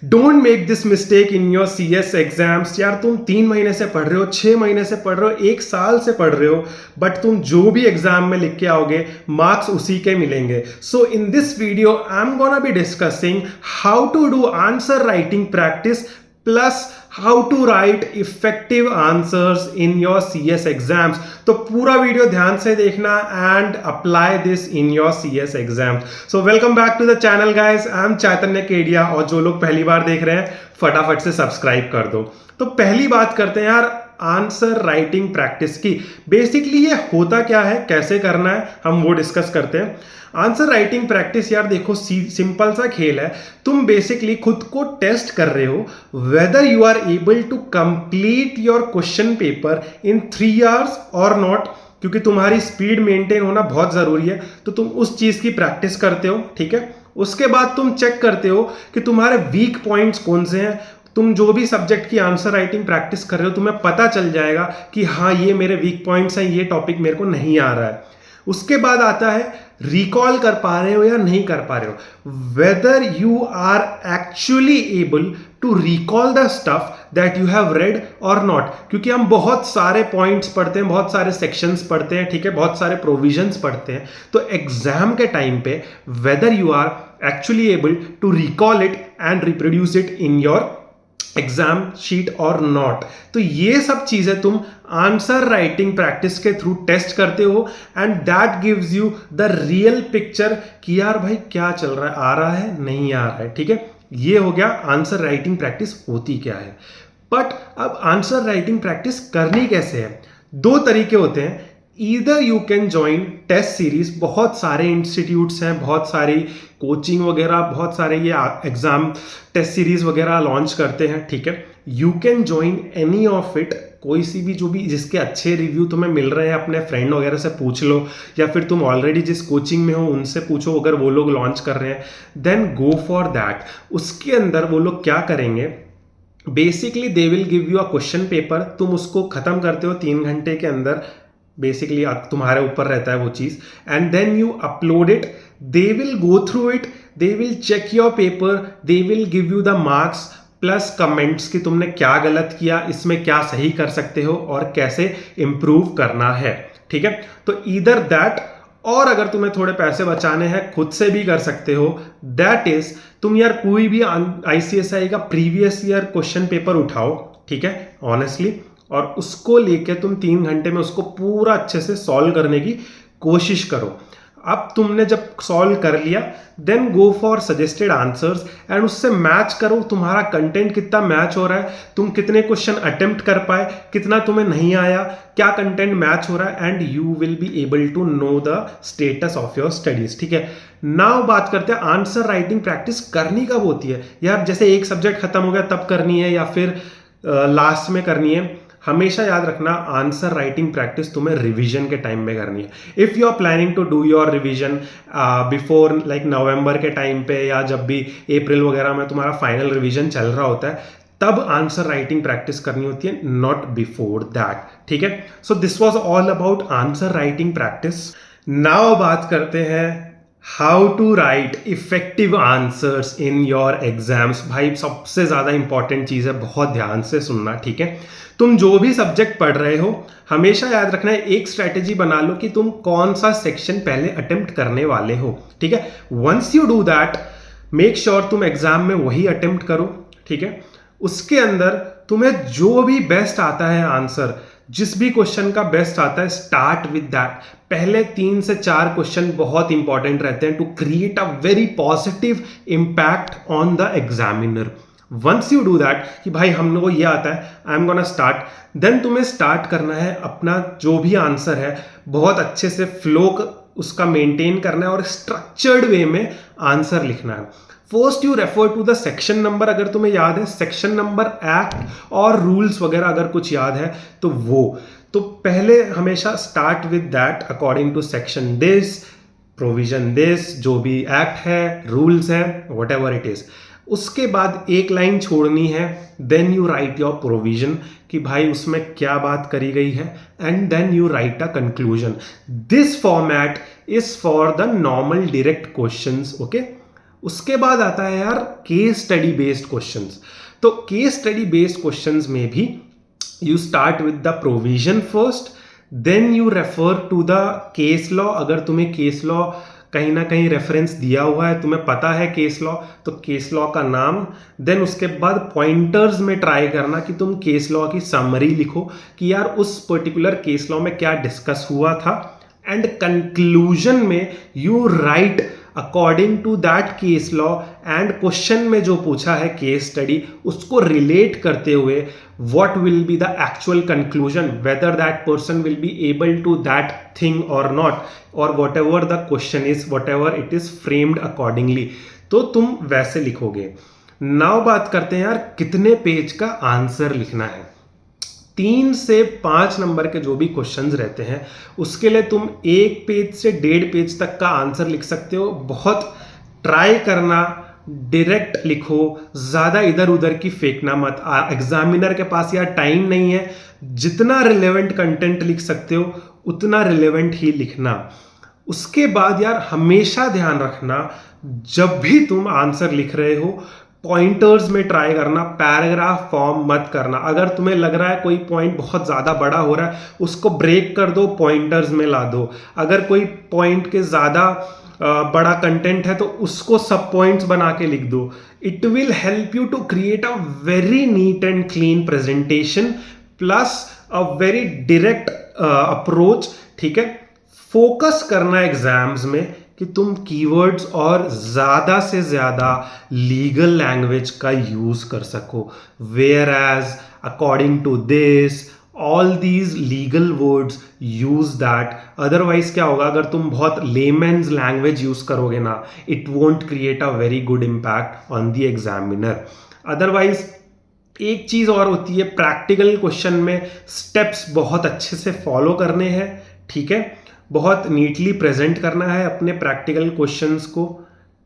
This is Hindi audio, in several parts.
Don't make this mistake in your CS exams. यार तुम 3 महीने से पढ़ रहे हो, 6 महीने से पढ़ रहे हो, 1 साल से पढ़ रहे हो, बट तुम जो भी एग्जाम में लिख के आओगे मार्क्स उसी के मिलेंगे। So in this video I am gonna be discussing how to do answer writing practice plus how to write effective answers in your CS exams. तो पूरा वीडियो ध्यान से देखना and apply this in your CS exams. So welcome back to the channel guys, I am Chaitanya Kedia और जो लोग पहली बार देख रहे हैं फटाफट से सब्सक्राइब कर दो। तो पहली बात करते हैं यार आंसर राइटिंग प्रैक्टिस की। बेसिकली ये होता क्या है, कैसे करना है, हम वो डिस्कस करते हैं। आंसर राइटिंग प्रैक्टिस यार देखो सिंपल सा खेल है। तुम बेसिकली खुद को टेस्ट कर रहे हो whether you are able to complete your question paper in 3 hours और नॉट, क्योंकि तुम्हारी स्पीड मेंटेन होना बहुत जरूरी है। तो तुम उस चीज की प्रैक्टिस करते हो, ठीक है। उसके बाद तुम चेक करते हो कि तुम्हारे वीक पॉइंट्स कौन से हैं। तुम जो भी सब्जेक्ट की आंसर राइटिंग प्रैक्टिस कर रहे हो तुम्हें पता चल जाएगा कि हाँ ये मेरे वीक पॉइंट्स हैं, ये टॉपिक मेरे को नहीं आ रहा है। उसके बाद आता है रिकॉल कर पा रहे हो या नहीं कर पा रहे हो, whether you are actually able to recall the stuff that you have read और नॉट। क्योंकि हम बहुत सारे पॉइंट्स पढ़ते हैं, बहुत सारे सेक्शंस पढ़ते हैं, ठीक है, बहुत सारे प्रोविजंस पढ़ते हैं। तो एग्जाम के टाइम पे whether you are actually able to recall it and reproduce it in your exam sheet और नॉट। तो ये सब चीजें तुम आंसर राइटिंग प्रैक्टिस के थ्रू टेस्ट करते हो and that gives you the real picture कि यार भाई क्या चल रहा है, आ रहा है नहीं आ रहा है, ठीक है। ये हो गया आंसर राइटिंग प्रैक्टिस होती क्या है। बट अब आंसर राइटिंग प्रैक्टिस करनी कैसे है, 2 तरीके होते हैं। Either you can join test series, बहुत सारे इंस्टीट्यूट्स हैं, बहुत सारी कोचिंग वगैरह, बहुत सारे ये एग्जाम टेस्ट सीरीज वगैरह लॉन्च करते हैं, ठीक है। You can join any of it, कोई सी भी जो भी जिसके अच्छे रिव्यू तुम्हें मिल रहे हैं अपने फ्रेंड वगैरह से पूछ लो, या फिर तुम ऑलरेडी जिस कोचिंग में हो उनसे पूछो अगर वो लोग लॉन्च कर रहे हैं, देन गो फॉर दैट। उसके अंदर वो लोग क्या करेंगे, basically they will give you a question paper, तुम उसको खत्म करते हो 3 घंटे के अंदर। बेसिकली तुम्हारे ऊपर रहता है वो चीज, and then you upload it, they will go through it, they will check your paper, they will give you the marks plus comments कि तुमने क्या गलत किया, इसमें क्या सही कर सकते हो और कैसे इंप्रूव करना है, ठीक है। तो ईदर दैट, और अगर तुम्हें थोड़े पैसे बचाने हैं खुद से भी कर सकते हो। दैट इज तुम यार कोई भी ICSI का प्रीवियस ईयर क्वेश्चन पेपर उठाओ, ठीक है, ऑनेस्टली, और उसको लेके तुम 3 घंटे में उसको पूरा अच्छे से सॉल्व करने की कोशिश करो। अब तुमने जब सॉल्व कर लिया then go for suggested answers and उससे मैच करो तुम्हारा कंटेंट कितना मैच हो रहा है, तुम कितने क्वेश्चन अटेम्प्ट कर पाए, कितना तुम्हें नहीं आया, क्या कंटेंट मैच हो रहा है, and you will be able to know the status of your studies, ठीक है। नाउ बात करते हैं आंसर राइटिंग प्रैक्टिस करनी कब होती है। यार जैसे एक सब्जेक्ट खत्म हो गया तब करनी है या फिर लास्ट में करनी है। हमेशा याद रखना आंसर राइटिंग प्रैक्टिस तुम्हें रिवीजन के टाइम में करनी है। If you are planning to do your revision before like नवंबर के टाइम पे, या जब भी अप्रैल वगैरह में तुम्हारा फाइनल रिवीजन चल रहा होता है, तब आंसर राइटिंग प्रैक्टिस करनी होती है, नॉट बिफोर दैट, ठीक है। So this was all about answer writing practice. Now बात करते हैं how to write effective answers in your exams. भाई सबसे ज्यादा इंपॉर्टेंट चीज है, बहुत ध्यान से सुनना, ठीक है। तुम जो भी सब्जेक्ट पढ़ रहे हो हमेशा याद रखना है, एक स्ट्रेटेजी बना लो कि तुम कौन सा सेक्शन पहले अटेम्प्ट करने वाले हो, ठीक है। Once you do that make sure तुम एग्जाम में वही अटेम्प्ट करो, ठीक है। उसके अंदर तुम्हें जो भी बेस्ट आता है आंसर, जिस भी क्वेश्चन का बेस्ट आता है, स्टार्ट विद दैट। पहले 3 से 4 क्वेश्चन बहुत इंपॉर्टेंट रहते हैं to create a very positive impact on the examiner. Once you do that कि भाई हम लोगों को ये आता है, I am gonna start, then तुम्हें स्टार्ट करना है अपना जो भी आंसर है बहुत अच्छे से फ्लो उसका मेंटेन करना है और स्ट्रक्चर्ड वे में आंसर लिखना है। First you refer to the section number, अगर तुम्हें याद है सेक्शन नंबर, एक्ट और रूल्स वगैरह अगर कुछ याद है तो वो, तो पहले हमेशा start with that according to section this, provision this, जो भी एक्ट है, रूल्स है, वट एवर इट इज। उसके बाद एक लाइन छोड़नी है, then you write your provision कि भाई उसमें क्या बात करी गई है, and then you write a conclusion. This format is for the normal direct questions, okay. उसके बाद आता है यार केस स्टडी बेस्ड क्वेश्चंस। तो केस स्टडी बेस्ड क्वेश्चंस में भी you start with the provision first, then you refer to the case law. अगर तुम्हें केस लॉ कहीं ना कहीं रेफरेंस दिया हुआ है, तुम्हें पता है केस लॉ, तो केस लॉ का नाम, देन उसके बाद पॉइंटर्स में ट्राई करना कि तुम केस लॉ की समरी लिखो कि यार उस पर्टिकुलर केस लॉ में क्या डिस्कस हुआ था, एंड कंक्लूजन में you write according to that case law, and question में जो पूछा है केस स्टडी उसको रिलेट करते हुए what will be the actual conclusion, whether that person will be able to that thing or not, or whatever the question is, whatever it is framed accordingly, तो तुम वैसे लिखोगे। नाउ बात करते हैं यार कितने पेज का आंसर लिखना है। 3 से 5 नंबर के जो भी क्वेश्चंस रहते हैं उसके लिए तुम 1 पेज से 1.5 पेज तक का आंसर लिख सकते हो। बहुत ट्राई करना, डायरेक्ट लिखो, ज़्यादा इधर उधर की फेंकना मत। एग्जामिनर के पास यार टाइम नहीं है, जितना रिलेवेंट कंटेंट लिख सकते हो उतना रिलेवेंट ही लिखना। उसके बाद यार हमेशा ध्यान रखना जब भी तुम आंसर लिख रहे हो पॉइंटर्स में ट्राई करना, पैराग्राफ फॉर्म मत करना। अगर तुम्हें लग रहा है कोई पॉइंट बहुत ज़्यादा बड़ा हो रहा है उसको ब्रेक कर दो, पॉइंटर्स में ला दो। अगर कोई पॉइंट के ज़्यादा बड़ा कंटेंट है तो उसको सब पॉइंट्स बना के लिख दो। It will help you to create a very neat and clean presentation plus a very direct approach. ठीक है, फोकस करना एग्जाम्स में कि तुम कीवर्ड्स और ज़्यादा से ज़्यादा लीगल लैंग्वेज का यूज़ कर सको। Whereas according to this, all these legal words, use that. Otherwise क्या होगा, अगर तुम बहुत लेमेन्स लैंग्वेज यूज करोगे ना, it won't create a very good impact on the examiner. Otherwise एक चीज़ और होती है, प्रैक्टिकल क्वेश्चन में स्टेप्स बहुत अच्छे से फॉलो करने हैं। ठीक है, बहुत नीटली प्रेजेंट करना है अपने प्रैक्टिकल क्वेश्चंस को।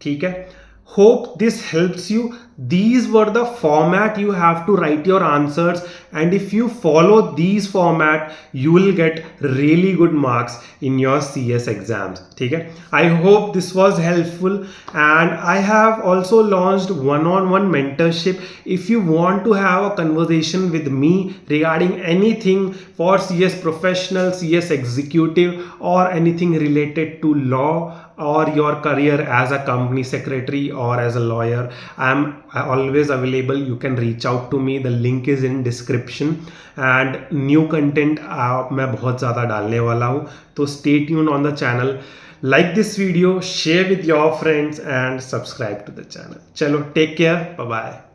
ठीक है, hope this helps you. These were the format you have to write your answers, and if you follow these format you will get really good marks in your CS exams. ठीक है, I hope this was helpful, and I have also launched one-on-one mentorship. If you want to have a conversation with me regarding anything for CS professional, CS executive, or anything related to law or your career as a company secretary or as a lawyer, I am always available. You can reach out to me. The link is in description, and new content मैं बहुत ज़्यादा डालने वाला हूँ, तो stay tuned on the channel. Like this video, share with your friends and subscribe to the channel. चलो, take care, bye bye.